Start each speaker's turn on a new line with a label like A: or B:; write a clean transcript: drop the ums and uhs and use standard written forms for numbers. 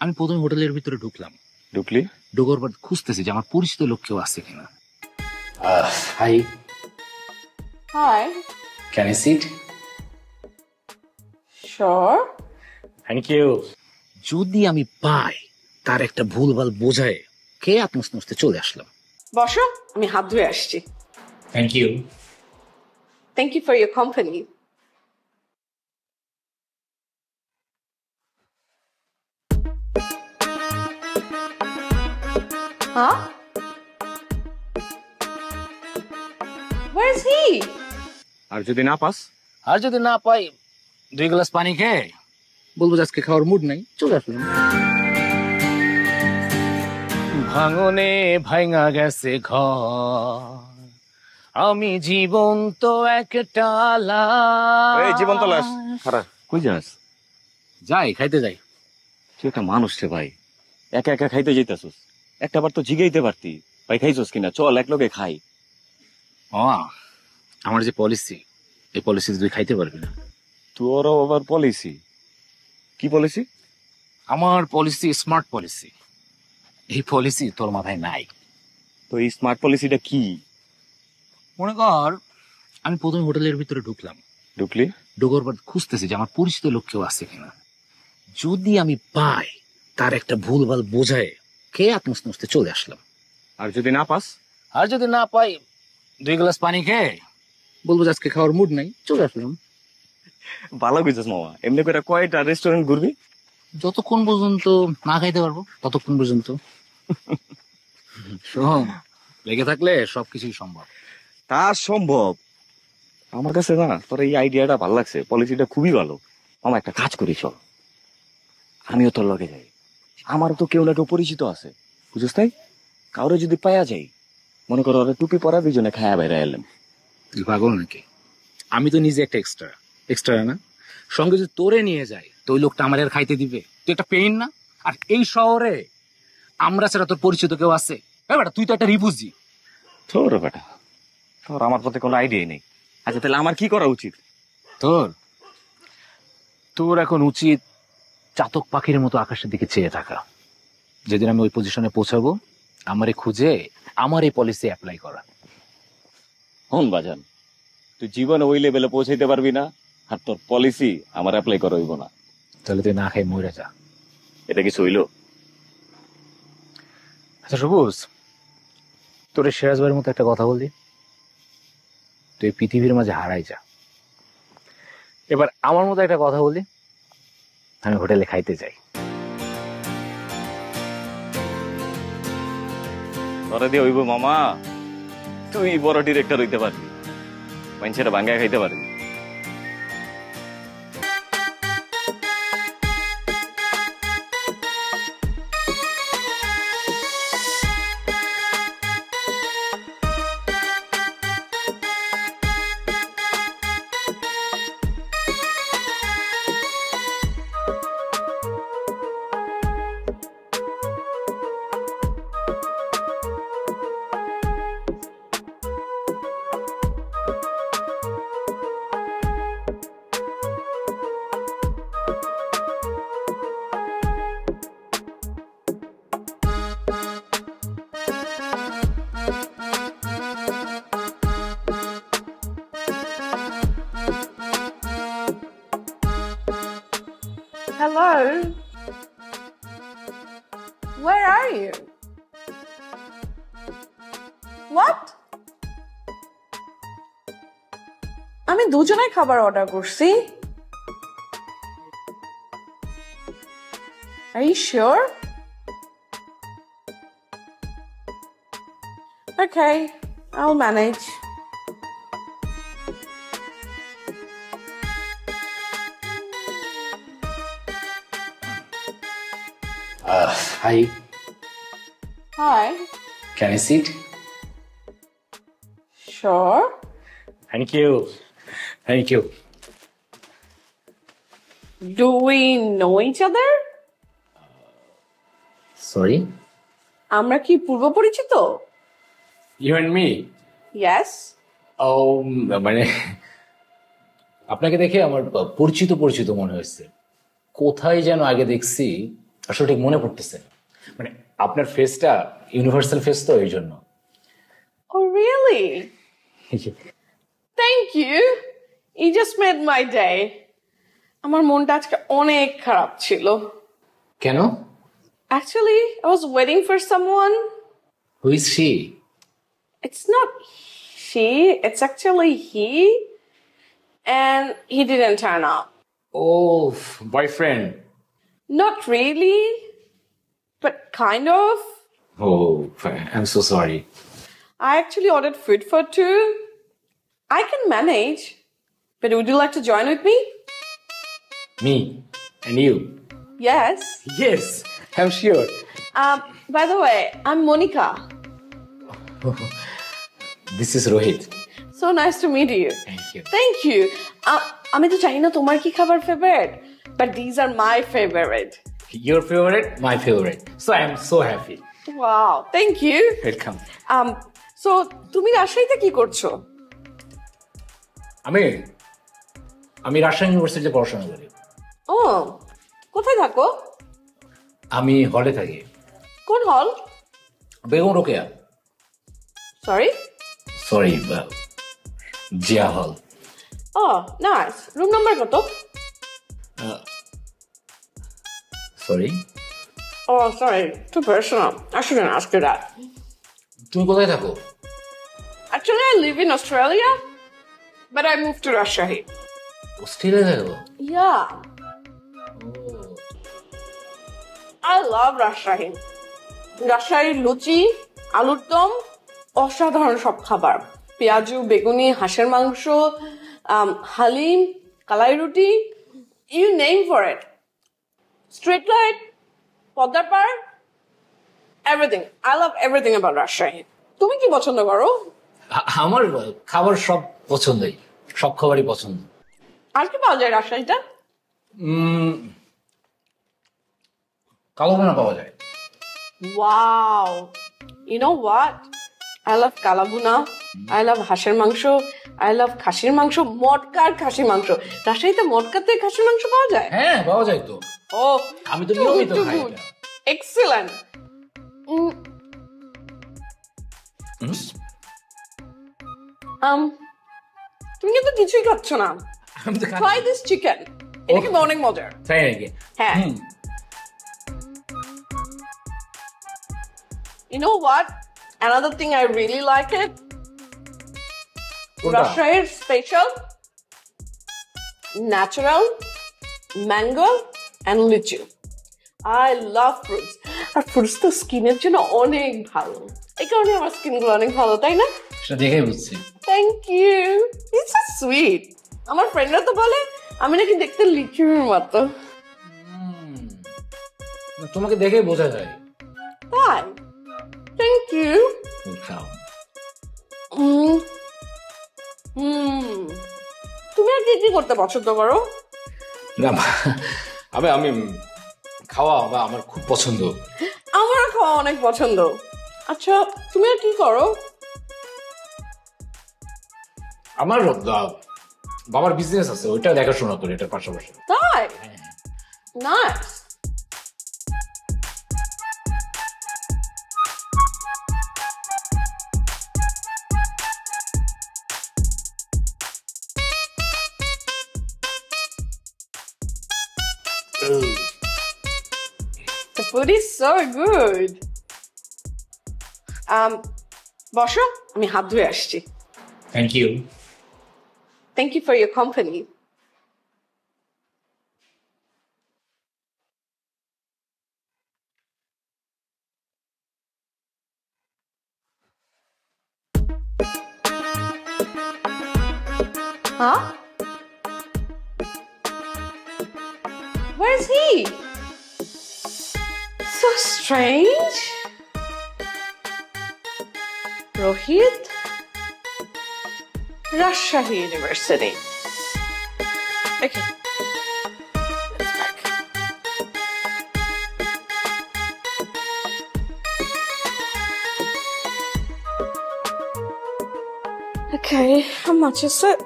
A: আমি প্রথমে হোটেলের ভিতরে ঢুকলাম।
B: ঢুকলি?
A: ঢোকার পর খুঁজতেছি যে আমার পরিচিত লোক কেউ আছে কিনা। Hi,
C: Hi.
A: Can I sit?
C: Sure.
A: Thank you. যদি আমি পাই তার একটা ভুলভাল বোঝায় কে আত্মস্ত নস্তে চলে আসলাম।
C: বসো, আমি হাত ধুয়ে আসছি।
A: Thank you.
C: Thank you for your company. Huh? Where is he?
B: আর যদি না পাস?
A: আর যদি না পাই 2 গ্লাস পানি খেয়ে বলবো যে আজকে খাওয়ার মুড নাই, চলে আসলাম। ভাঙনে ভাঙা গেছে ঘর, আমি জীবন্ত একটা
B: এই জীবন্ত লাশ। খারাপ কই যাস?
A: যাই খাইতে যাই।
B: তুই একটা মানুষ রে ভাই, একা একা খাইতে যাইতাছস, একটা বার তো জিগাইতে পারতি ভাই খাইছস কিনা, চল এক লগে খাই।
A: আমার যে পলিসি, এই পলিসি তুই খাইতে পারবি না।
B: তোরও আবার পলিসি? কি পলিসি?
A: আমার পলিসি স্মার্ট পলিসি। এই পলিসি তোর মাথায় নাই।
B: তো এই স্মার্ট পলিসিটা কি?
A: মনে কর আমি প্রথমে হোটেলের ভিতরে ঢুকলাম।
B: ঢুকলি?
A: ঢোকার পর খুঁজতেছি যে আমার পরিচিত লোক কেউ আছে কিনা। যদি আমি পাই তার একটা ভুলভাল বোঝায় কে আত্মস্ত নস্তে চলে আসলাম।
B: আর যদি না পাস?
A: আর যদি না পাই 2 গ্লাস পানি খেয়ে বলবো যে আজকে খাওয়ার মুড নাই, চলে আসলাম।
B: ভালো কইছস মামা। এমনি করে কয়টা রেস্টুরেন্ট ঘুরবি?
A: যতক্ষণ পর্যন্ত না খাইতে পারবো ততক্ষণ পর্যন্ত। শোন, লেগে থাকলে সবকিছুই সম্ভব।
B: তা সম্ভব। আমার কাছে না তোর এই আইডিয়াটা ভালো লাগছে, পলিসিটা খুবই ভালো। মামা একটা কাজ করি, চল আমিও তোর লগে যাই। আমারও তো কেউ না কেউ পরিচিত আছে, বুঝছিস তাই? কাউরে যদি পাওয়া যাই, মনে করো ওরা টুপি পরা, দুজনে খায়া বাইরে এলাম।
A: তুই পাগল নাকি? আমি তো নিজে একটা এক্সট্রা না, সঙ্গে যদি তোরে নিয়ে যায় তো ওই লোকটা আমার আর খাইতে দিবে? তুই একটা পেইন না? আর এই শহরে আমরা ছাড়া তোর পরিচিত কেউ আছে? বেটা তুই তো একটা রিফিউজি।
B: তোর বেটা, তোর আমার প্রতি কোনো আইডিয়াই নেই। আচ্ছা তাহলে আমার কি করা উচিত?
A: তোর তোর এখন উচিত চাতক পাখির মতো আকাশের দিকে চেয়ে থাকা। যেদিন আমি ওই পজিশনে পৌঁছাবো, আমারে খুঁজে আমার এই পলিসি অ্যাপ্লাই করা।
B: হন বাজান, তুই জীবনে ওই লেভেলে পৌঁছাইতে পারবি না, আর তোর পলিসি আমার অ্যাপ্লাই করা হইব না।
A: তাহলে তুই না খাই মরে যা।
B: এটা কিছু হইল?
A: আচ্ছা সবুজ, তোর সিরাজবাইয়ের মতো একটা কথা বলি, তুই পৃথিবীর মাঝে হারাই যা। এবার আমার মতো একটা কথা বলি, আমি হোটেলে খাইতে যাই।
B: তোরা দিয়ে হইব মামা, তুই বড় ডিরেক্টর হইতে পারবি, মানুষেরা ভাঙ্গায় খাইতে পারবি।
C: Hello. Where are you? What? আমি দুজনেই খাবার অর্ডার করছি। Are you sure? Okay, I'll manage.
A: Hi,
C: Hi.
A: can I sit?
C: Sure.
A: Thank you. Thank you.
C: Do we know each other?
A: Sorry?
C: আমরা কি পূর্ব পরিচিত?
A: You and me?
C: Yes.
A: মানে আপনাকে দেখে আমার পরিচিত পরিচিত মনে হয়েছে। কোথায় যেন আগে দেখছি, আসলে ঠিক মনে পড়তেছে না। মানে আপনার ফেসটা ইউনিভার্সাল ফেস তো এই জন্য।
C: Oh, really? Thank you. You just made my day. আমার মনটা আজকে অনেক খারাপ ছিল।
A: কেন?
C: Actually, I was waiting for someone.
A: Who is she?
C: It's not she, it's actually he. And he didn't turn up.
A: Oh boyfriend?
C: Not really, but kind of.
A: Oh I am so sorry.
C: I actually ordered food for two. I can manage, but would you like to join with me?
A: Me and you?
C: Yes.
A: Yes I am sure.
C: By the way, I'm Monica.
A: This is Rohit.
C: So nice to meet you.
A: Thank you.
C: Thank you. আমি তো জানি না তোমার কি খাবার favourite, but these are my favorite.
A: Your favorite, my favorite. So I am so happy.
C: Wow, thank you.
A: Welcome.
C: So তুমি রাজশাহীতে কি করছো?
A: আমি রাজশাহী ইউনিভার্সিটিতে পড়াশোনা করি।
C: ও, কোথায় থাকো?
A: আমি হলে থাকি।
C: কোন হল?
A: বেগম রোকেয়া।
C: সরি,
A: জিয়া হল।
C: ও নাইস। রুম নাম্বার কত?
A: Sorry.
C: Oh, sorry, too personal. I shouldn't ask you that.
A: তুমি কোথায় থাকো?
C: Actually, I live in Australia, but I moved to Rajshahi.
A: Australia থাকো?
C: Yeah. I love Rajshahi. Rajshahi লুচি, আলুর দম, অসাধারণ সব খাবার। পেঁয়াজু, বেগুনি, হাঁসের মাংস, হালিম, কালাই রুটি, you name for it. Street light, পদ্মার পাড়, everything. I love everything about Rajshahi. তুমি কি পছন্দ করো?
A: আমার খাবার সব পছন্দই, সব খাবারই পছন্দ।
C: আর কি পাওয়া যায় রাজশাহীতে?
A: কালো ভুনা পাওয়া যায়।
C: Wow. You know what? I love kala bhuna, I love হাঁসের মাংস, I love খাসির মাংস, মটকার খাসির মাংস। রাজশাহীতে মটকাতে খাসির মাংস পাওয়া যায়?
A: হ্যাঁ পাওয়া যায় তো।
C: Oh,
A: আমি তো নিয়মিত খাই এটা।
C: Excellent. তুমি কিন্তু কিছুই খাচ্ছ না।
A: আমি তো খাই।
C: Try this chicken. এটা কিন্তু অনেক মজার।
A: তাই নাকি?
C: হ্যাঁ। You know what? Another thing I really like it. Rajshahi special, natural, mango and lychee. I love fruits. R fruits তো স্কিনের জন্য অনেক ভালো। এই কারণে আমার স্কিন গুলো অনেক ভালো, তাই না?
A: সেটা দেখেই বুঝছি।
C: Thank you. It's so sweet. আমার ফ্রেন্ডরা তো বলে আমি নাকি দেখতে লিচুর মতো।
A: তোমাকে দেখেই বোঝা যায়।
C: তাই? Thank you.
A: খাও।
C: তুমি আর কি কি করতে পছন্দ করো?
A: না আমি খাওয়া আমার খুব পছন্দ।
C: আমারও খাওয়া অনেক পছন্দ। আচ্ছা তুমি আর কি করো?
A: আমার বাবার বিজনেস আছে, ওইটা দেখাশোনা করি এটার পাশাপাশি।
C: তাই? Nice. The food is so good. বসো, আমি হাত ধুয়ে আসছি।
A: Thank you.
C: Thank you for your company. Huh? Where's he? So strange. Rohit? Rajshahi University. Okay. Let's back. Okay, how much is it?